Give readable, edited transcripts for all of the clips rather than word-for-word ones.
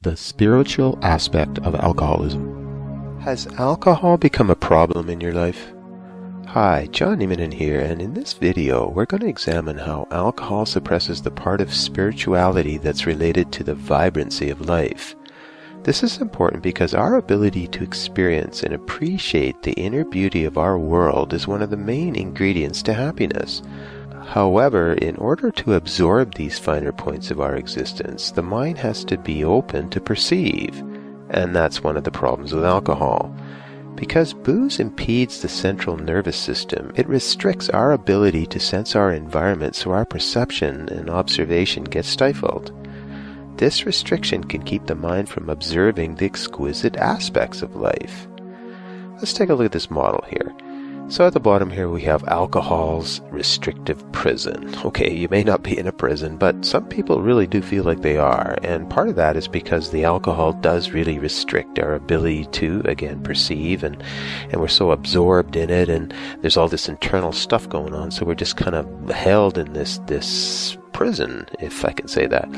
The spiritual aspect of alcoholism. Has alcohol become a problem in your life? Hi, John Nieminen here, and in this video we're going to examine how alcohol suppresses the part of spirituality that's related to the vibrancy of life. This is important because our ability to experience and appreciate the inner beauty of our world is one of the main ingredients to happiness. However, in order to absorb these finer points of our existence, the mind has to be open to perceive, and that's one of the problems with alcohol. Because booze impedes the central nervous system, it restricts our ability to sense our environment, so our perception and observation gets stifled. This restriction can keep the mind from observing the exquisite aspects of life. Let's take a look at this model here. So at the bottom here we have alcohol's restrictive prison. Okay, you may not be in a prison, but some people really do feel like they are, and part of that is because the alcohol does really restrict our ability to, again, perceive, and we're so absorbed in it, and there's all this internal stuff going on, so we're just kind of held in this prison, if I can say that.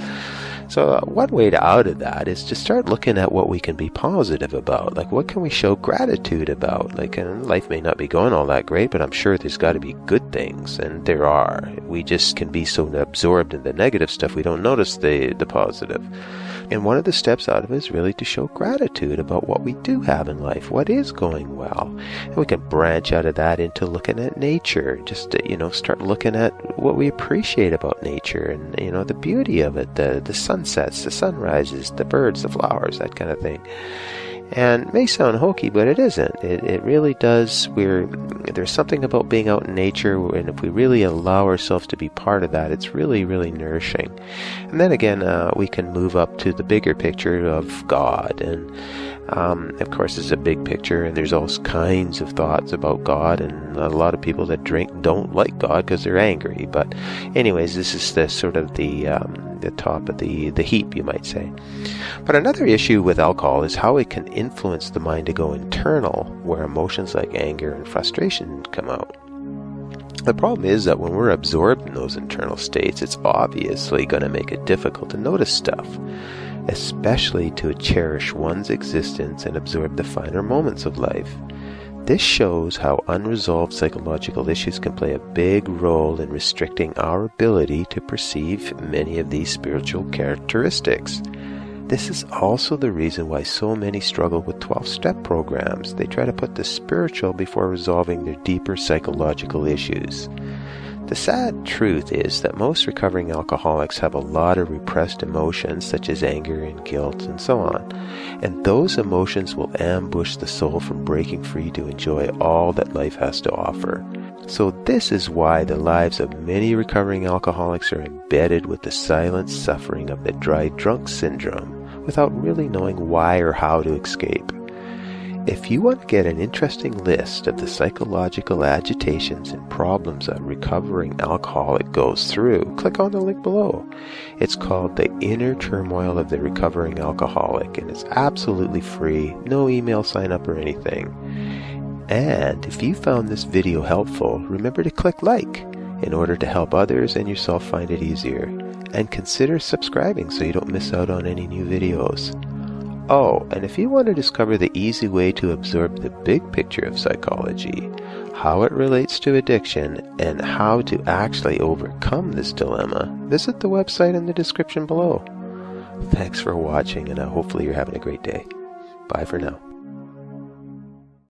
So one way out of that is to start looking at what we can be positive about. Like, what can we show gratitude about? Like, life may not be going all that great, but I'm sure there's got to be good things, and there are. We just can be so absorbed in the negative stuff we don't notice the positive. And one of the steps out of it is really to show gratitude about what we do have in life, what is going well. And we can branch out of that into looking at nature, just to, start looking at what we appreciate about nature and, the beauty of it, the sunsets, the sunrises, the birds, the flowers, that kind of thing. And it may sound hokey, but it isn't. It really does. There's something about being out in nature, and if we really allow ourselves to be part of that, it's really, really nourishing. And then again, we can move up to the bigger picture of God. And of course, it's a big picture, and there's all kinds of thoughts about God, and a lot of people that drink don't like God because they're angry. But anyways, this is the sort of the top of the heap, you might say. But another issue with alcohol is how it can influence the mind to go internal, where emotions like anger and frustration come out. The problem is that when we're absorbed in those internal states, it's obviously going to make it difficult to notice stuff, especially to cherish one's existence and absorb the finer moments of life. This shows how unresolved psychological issues can play a big role in restricting our ability to perceive many of these spiritual characteristics. This is also the reason why so many struggle with 12-step programs. They try to put the spiritual before resolving their deeper psychological issues. The sad truth is that most recovering alcoholics have a lot of repressed emotions, such as anger and guilt and so on. And those emotions will ambush the soul from breaking free to enjoy all that life has to offer. So this is why the lives of many recovering alcoholics are embedded with the silent suffering of the dry drunk syndrome, without really knowing why or how to escape. If you want to get an interesting list of the psychological agitations and problems a recovering alcoholic goes through, click on the link below. It's called The Inner Turmoil of the Recovering Alcoholic, and it's absolutely free, no email sign up or anything. And if you found this video helpful, remember to click like in order to help others and yourself find it easier. And consider subscribing so you don't miss out on any new videos. Oh, and if you want to discover the easy way to absorb the big picture of psychology, how it relates to addiction, and how to actually overcome this dilemma, visit the website in the description below. Thanks for watching, and hopefully you're having a great day. Bye for now.